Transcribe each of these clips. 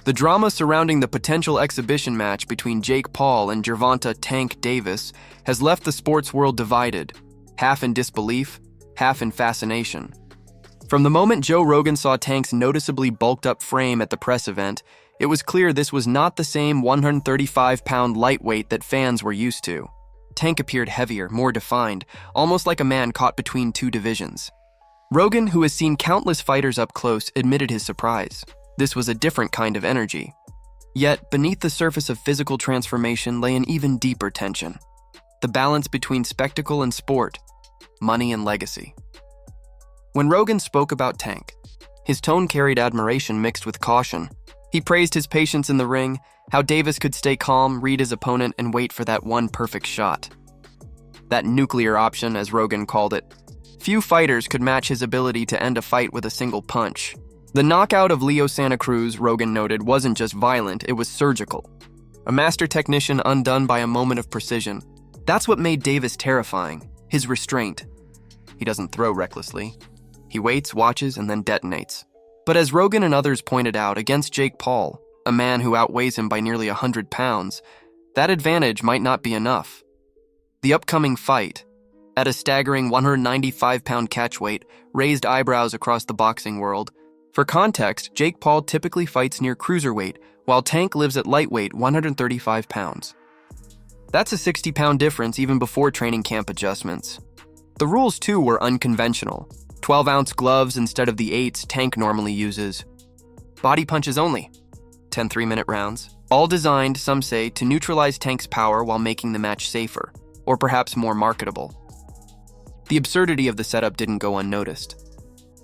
The drama surrounding the potential exhibition match between Jake Paul and Gervonta "Tank" Davis has left the sports world divided, half in disbelief, half in fascination. From the moment Joe Rogan saw Tank's noticeably bulked-up frame at the press event, it was clear this was not the same 135-pound lightweight that fans were used to. Tank appeared heavier, more defined, almost like a man caught between two divisions. Rogan, who has seen countless fighters up close, admitted his surprise. This was a different kind of energy. Yet, beneath the surface of physical transformation lay an even deeper tension. The balance between spectacle and sport, money and legacy. When Rogan spoke about Tank, his tone carried admiration mixed with caution. He praised his patience in the ring, how Davis could stay calm, read his opponent, and wait for that one perfect shot. That nuclear option, as Rogan called it. Few fighters could match his ability to end a fight with a single punch. The knockout of Leo Santa Cruz, Rogan noted, wasn't just violent, it was surgical. A master technician undone by a moment of precision. That's what made Davis terrifying, his restraint. He doesn't throw recklessly. He waits, watches, and then detonates. But as Rogan and others pointed out, against Jake Paul, a man who outweighs him by nearly 100 pounds, that advantage might not be enough. The upcoming fight, at a staggering 195-pound catchweight, raised eyebrows across the boxing world. For context, Jake Paul typically fights near cruiserweight, while Tank lives at lightweight, 135 pounds. That's a 60-pound difference even before training camp adjustments. The rules, too, were unconventional. 12-ounce gloves instead of the 8s Tank normally uses. Body punches only. 10 3-minute rounds. All designed, some say, to neutralize Tank's power while making the match safer, or perhaps more marketable. The absurdity of the setup didn't go unnoticed.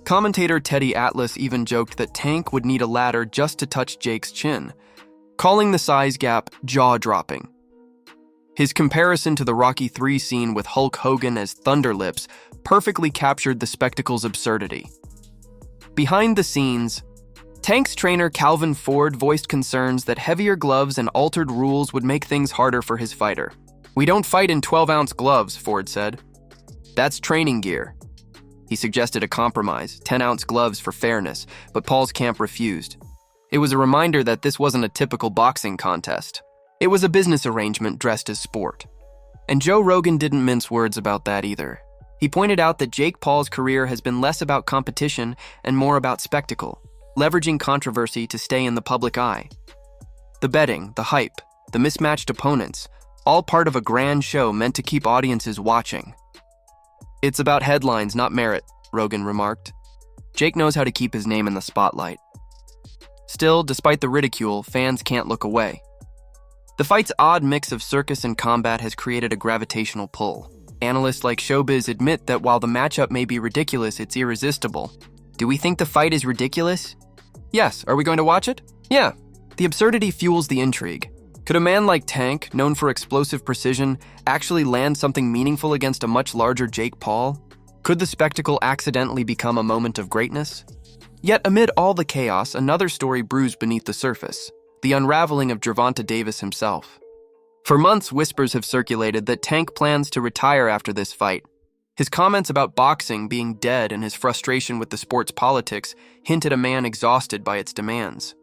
Commentator Teddy Atlas even joked that Tank would need a ladder just to touch Jake's chin, calling the size gap jaw-dropping. His comparison to the Rocky III scene with Hulk Hogan as Thunder Lips perfectly captured the spectacle's absurdity. Behind the scenes, Tank's trainer Calvin Ford voiced concerns that heavier gloves and altered rules would make things harder for his fighter. "We don't fight in 12-ounce gloves," Ford said. "That's training gear." He suggested a compromise, 10-ounce gloves for fairness, but Paul's camp refused. It was a reminder that this wasn't a typical boxing contest. It was a business arrangement dressed as sport. And Joe Rogan didn't mince words about that either. He pointed out that Jake Paul's career has been less about competition and more about spectacle, leveraging controversy to stay in the public eye. The betting, the hype, the mismatched opponents, all part of a grand show meant to keep audiences watching. "It's about headlines, not merit," Rogan remarked. Jake knows how to keep his name in the spotlight. Still, despite the ridicule, fans can't look away. The fight's odd mix of circus and combat has created a gravitational pull. Analysts like Showbiz admit that while the matchup may be ridiculous, it's irresistible. Do we think the fight is ridiculous? Yes. Are we going to watch it? Yeah. The absurdity fuels the intrigue. Could a man like Tank, known for explosive precision, actually land something meaningful against a much larger Jake Paul? Could the spectacle accidentally become a moment of greatness? Yet amid all the chaos, another story brews beneath the surface: the unraveling of Gervonta Davis himself. For months, whispers have circulated that Tank plans to retire after this fight. His comments about boxing being dead and his frustration with the sport's politics hint at a man exhausted by its demands.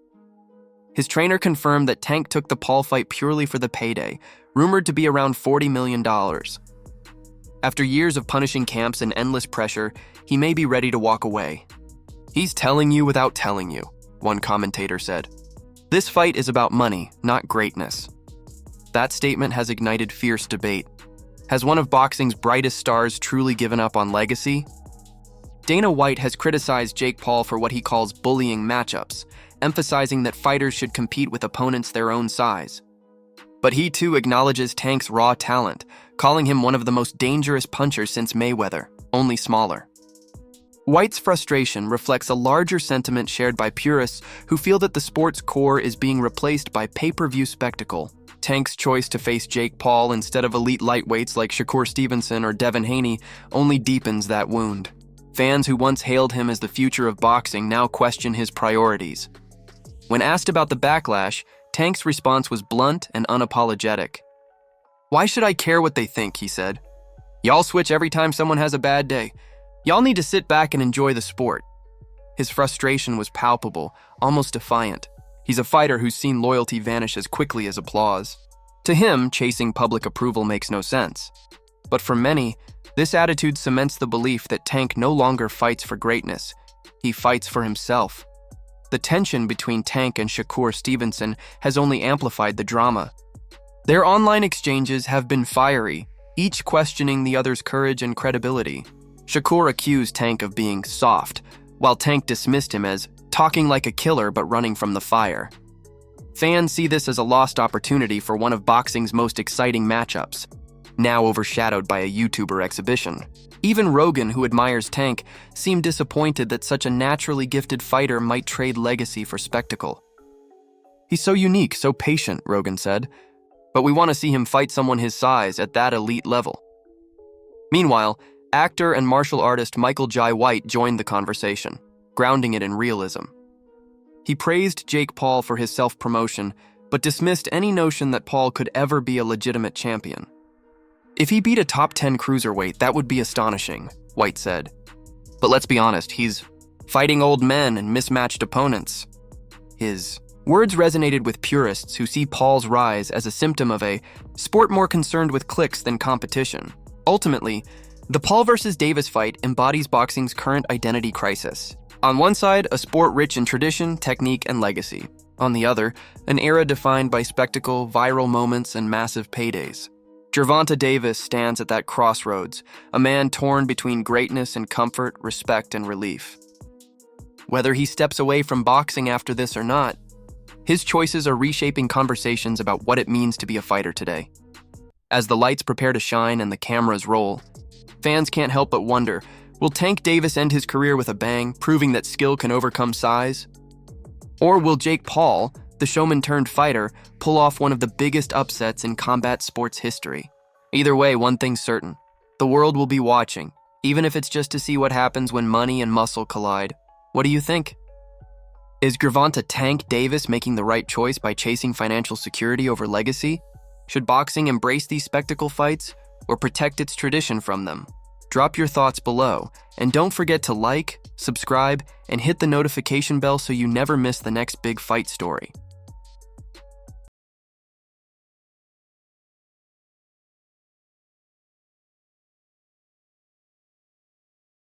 His trainer confirmed that Tank took the Paul fight purely for the payday, rumored to be around $40 million. After years of punishing camps and endless pressure, he may be ready to walk away. "He's telling you without telling you," one commentator said. "This fight is about money, not greatness." That statement has ignited fierce debate. Has one of boxing's brightest stars truly given up on legacy? Dana White has criticized Jake Paul for what he calls bullying matchups, emphasizing that fighters should compete with opponents their own size. But he too acknowledges Tank's raw talent, calling him one of the most dangerous punchers since Mayweather, only smaller. White's frustration reflects a larger sentiment shared by purists who feel that the sport's core is being replaced by pay-per-view spectacle. Tank's choice to face Jake Paul instead of elite lightweights like Shakur Stevenson or Devin Haney only deepens that wound. Fans who once hailed him as the future of boxing now question his priorities. When asked about the backlash, Tank's response was blunt and unapologetic. "Why should I care what they think?" he said. "Y'all switch every time someone has a bad day. Y'all need to sit back and enjoy the sport." His frustration was palpable, almost defiant. He's a fighter who's seen loyalty vanish as quickly as applause. To him, chasing public approval makes no sense. But for many, this attitude cements the belief that Tank no longer fights for greatness. He fights for himself. The tension between Tank and Shakur Stevenson has only amplified the drama. Their online exchanges have been fiery, each questioning the other's courage and credibility. Shakur accused Tank of being soft, while Tank dismissed him as talking like a killer but running from the fire. Fans see this as a lost opportunity for one of boxing's most exciting matchups, now overshadowed by a YouTuber exhibition. Even Rogan, who admires Tank, seemed disappointed that such a naturally gifted fighter might trade legacy for spectacle. "He's so unique, so patient," Rogan said, "but we want to see him fight someone his size at that elite level." Meanwhile, actor and martial artist Michael Jai White joined the conversation, grounding it in realism. He praised Jake Paul for his self-promotion, but dismissed any notion that Paul could ever be a legitimate champion. "If he beat a top 10 cruiserweight, that would be astonishing," White said. "But let's be honest, he's fighting old men and mismatched opponents." His words resonated with purists who see Paul's rise as a symptom of a sport more concerned with clicks than competition. Ultimately, the Paul versus Davis fight embodies boxing's current identity crisis. On one side, a sport rich in tradition, technique, and legacy. On the other, an era defined by spectacle, viral moments, and massive paydays. Gervonta Davis stands at that crossroads, a man torn between greatness and comfort, respect and relief. Whether he steps away from boxing after this or not, his choices are reshaping conversations about what it means to be a fighter today. As the lights prepare to shine and the cameras roll, fans can't help but wonder, will Tank Davis end his career with a bang, proving that skill can overcome size? Or will Jake Paul, the showman-turned-fighter, pull off one of the biggest upsets in combat sports history? Either way, one thing's certain. The world will be watching, even if it's just to see what happens when money and muscle collide. What do you think? Is Gervonta Tank Davis making the right choice by chasing financial security over legacy? Should boxing embrace these spectacle fights or protect its tradition from them? Drop your thoughts below, and don't forget to like, subscribe, and hit the notification bell so you never miss the next big fight story.